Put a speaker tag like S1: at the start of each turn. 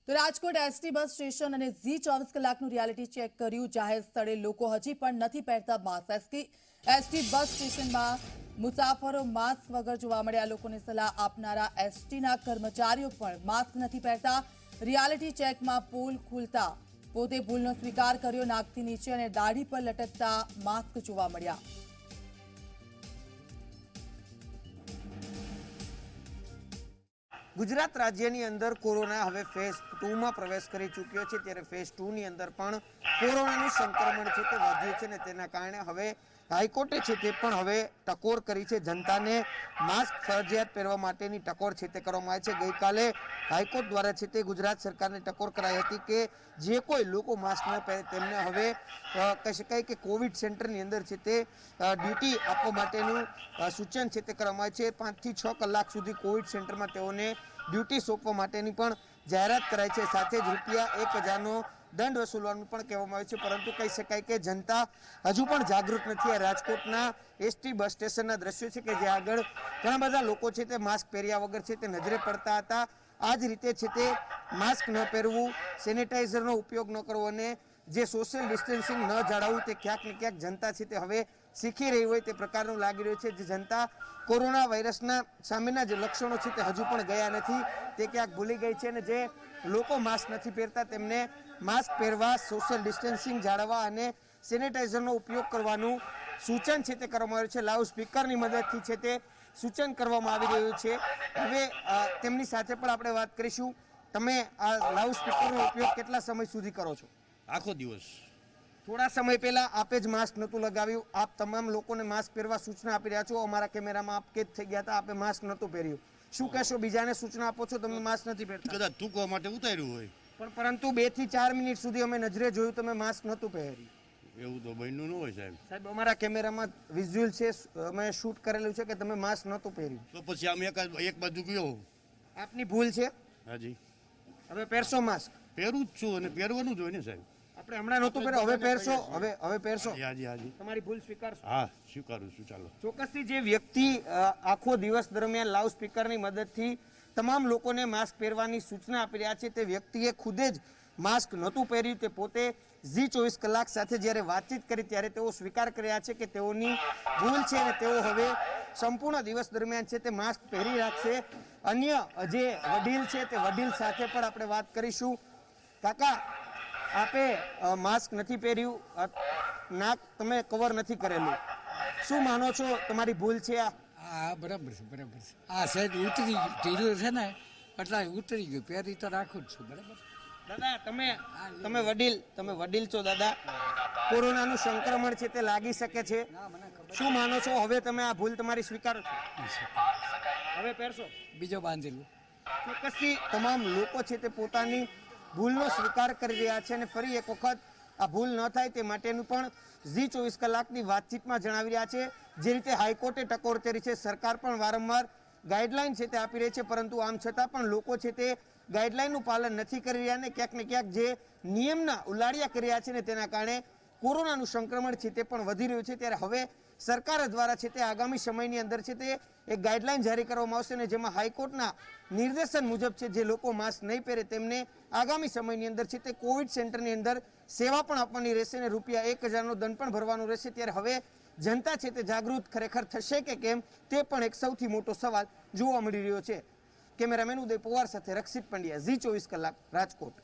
S1: તો Rajkot ST bus station અને ઝી 24 કલાકનું રિયાલિટી ચેક કર્યું। જાહેર સ્થળે લોકો હજી પણ નથી પહેરતા માસ્ક। એસટી બસ સ્ટેશનમાં મુસાફરો માસ્ક વગર જોવા મળ્યા। લોકોને સલાહ આપનારા એસટીના કર્મચારીઓ પણ માસ્ક નથી પહેરતા। રિયાલિટી ચેકમાં પોલ ખુલતા પોતે ભૂલનો સ્વીકાર કર્યો। નાકથી નીચે અને દાઢી પર લટકતા માસ્ક જોવા મળ્યા।
S2: गुजरात राज्यની અંદર કોરોના હવે ફેઝ 2 માં પ્રવેશ કરી ચૂક્યો છે। ત્યારે ફેઝ 2 ની અંદર પણ કોરોનાનું સંક્રમણ છે તે વધ્યું છે ને તેના કારણે હવે હાઈકોર્ટે છે તે પણ હવે ટકોર કરી છે। જનતાને માસ્ક ફરજિયાત પહેરવા માટેની ટકોર છે તે કરવામાં આવી છે। ગઈકાલે હાઈકોર્ટ દ્વારા છે તે ગુજરાત સરકારને ટકોર કરાઈ હતી કે જે કોઈ લોકો માસ્ક ન પહેરે તેમને હવે કહી શકાય કે કોવિડ સેન્ટરની અંદર છે તે ડ્યુટી આપવા માટેનું સૂચન છે તે કરવામાં આવે છે। 5 થી 6 કલાક સુધી કોવિડ સેન્ટરમાં તેઓને ડ્યુટી સોંપવા માટેની પણ જાહેરાત કરાઈ છે। સાથે જ ₹1000નો દંડ વસૂલવાનું પણ કહેવામાં આવ્યું છે। પરંતુ કહી શકાય કે જનતા હજુ પણ જાગૃત નથી। આ રાજકોટના એસટી બસ સ્ટેશનના દ્રશ્યો છે કે જ્યાં આગળ ઘણા બધા લોકો છે તે માસ્ક પહેર્યા વગર છે તે નજરે પડતા હતા। આ જ રીતે છે તે માસ્ક ન પહેરવું, સેનિટાઈઝરનો ઉપયોગ ન કરવો અને જે સોશિયલ ડિસ્ટન્સિંગ ન જાળવવું તે ક્યાંક ને ક્યાંક જનતા છે તે હવે શીખી રહી હોય તે પ્રકારનું લાગી રહ્યું છે। જે જનતા કોરોના વાયરસના સામેના જે લક્ષણો છે તે હજુ પણ ગયા નથી તે ક્યાંક ભૂલી ગઈ છે અને જે લોકો માસ્ક નથી પહેરતા તેમને માસ્ક પહેરવા, સોશિયલ ડિસ્ટન્સિંગ જાળવવા અને સેનિટાઈઝરનો ઉપયોગ કરવાનું સૂચન છે તે કરવામાં આવ્યું છે। લાઉડ સ્પીકરની મદદથી છે તે સૂચન કરવામાં આવી રહ્યું છે। હવે તેમની સાથે પણ આપણે વાત કરીશું। તમે આ લાઉડ સ્પીકરનો ઉપયોગ કેટલા સમય સુધી કરો છો?
S3: આખો દિવસ।
S2: થોડા સમય પહેલા આપે જ માસ્ક નહોતું લગાવ્યું। આપ તમામ લોકોને માસ્ક પહેરવા સૂચના આપી રહ્યા છો। અમારા કેમેરામાં આપ કેદ થઈ ગયા હતા, આપે માસ્ક નહોતું પહેર્યું। શું કહેશો? બીજાને સૂચના આપો છો, તમે માસ્ક નથી પહેરતા?
S3: કદાચ તૂકવા માટે ઉતાર્યું હોય
S2: પણ પરંતુ 2 થી 4 મિનિટ સુધી અમે નજરે જોયું તમે માસ્ક નહોતું પહેર્યું।
S3: એવું તો બન્યું ન હોય સાહેબ।
S2: સાહેબ અમારા કેમેરામાં વિઝ્યુઅલ છે, અમે શૂટ કરેલું છે કે તમે માસ્ક નહોતું પહેર્યું।
S3: તો પછી આમ એક બાજુ ગયો।
S2: આપની ભૂલ છે,
S3: હાજી
S2: હવે પહેરશો માસ્ક?
S3: પહેરું જ છું અને પહેરવાનું જ હોય ને સાહેબ।
S2: આપણે હમણાં નહોતું પહેર્યું, હવે પહેરશો? હવે પહેરશો?
S3: હાજી હાજી
S2: તમારી ભૂલ સ્વીકારશો?
S3: હા સ્વીકારું છું। ચાલો।
S2: ચોક્કસથી જે વ્યક્તિ આખો દિવસ દરમિયાન લાઉડ સ્પીકરની મદદથી તમામ લોકોને માસ્ક પહેરવાની સૂચના આપી રહ્યા છે તે વ્યક્તિએ ખુદે જ માસ્ક નહોતું પહેર્યું। તે પોતે ઝી 24 કલાક સાથે જ્યારે વાતચીત કરી ત્યારે તેઓ સ્વીકાર કર્યા છે કે તેઓની ભૂલ છે અને તેઓ હવે સંપૂર્ણ દિવસ દરમિયાન છે તે માસ્ક પહેરી રાખશે। અન્ય જે વડીલ છે તે વડીલ સાથે પણ આપણે વાત કરીશું। કાકા, આપે માસ્ક નથી પહેર્યું, નાક તમે કવર નથી કરેલું, શું માનો છો તમારી ભૂલ છે આ?
S4: હા બરાબર છે, બરાબર છે। આ સાઈડ ઉતરી ઢીલું છે ને એટલે ઉતરી ગયું, પહેરી તો રાખું જ છું। બરાબર
S2: દાદા, તમે વડીલ છો દાદા, કોરોનાનું સંક્રમણ છે તે લાગી શકે છે, શું માનો છો? હવે તમે આ ભૂલ તમારી સ્વીકારો છો? હવે પહેરશો?
S4: બીજો બાંધેલું।
S2: ચોક્કસથી તમામ લોકો છે તે પોતાની ભૂલનો સ્વીકાર કરી રહ્યા છે અને ફરી એક વખત આ ભૂલ ન થાય તે માટેનું પણ ઝી 24 કલાકની વાતચીતમાં જણાવી રહ્યા છે। જે રીતે હાઈકોર્ટે ટકોર કરી છે, સરકાર પણ વારંવાર ગાઈડલાઈન છે તે આપી રહી છે, પરંતુ આમ છતાં પણ લોકો છે તે ગાઈડલાઈનનું પાલન નથી કરી રહ્યા અને ક્યાંક ને ક્યાંક જે નિયમના ઉલાળિયા કરી રહ્યા છે ને તેના કારણે કોરોનાનું સંક્રમણ છે તે પણ વધી રહ્યું છે। ત્યારે હવે સરકાર દ્વારા છે તે આગામી સમયની અંદર છે તે એક ગાઈડલાઈન જારી કરવામાં આવશે અને જેમાં હાઈકોર્ટના નિર્દેશન મુજબ છે જે લોકો માસ્ક નહીં પહેરે તેમને આગામી સમયની અંદર છે તે કોવિડ સેન્ટરની અંદર સેવા પણ આપવાની રહેશે અને ₹1000નો દંડ પણ ભરવાનો રહેશે। ત્યારે હવે જનતા છે તે જાગૃત ખરેખર થશે કે કેમ તે પણ એક સૌથી મોટો સવાલ જોવા મળી રહ્યો છે। કેમેરામેન ઉદય પવાર સાથે રક્ષિત પંડ્યા, ઝી 24 કલાક, રાજકોટ।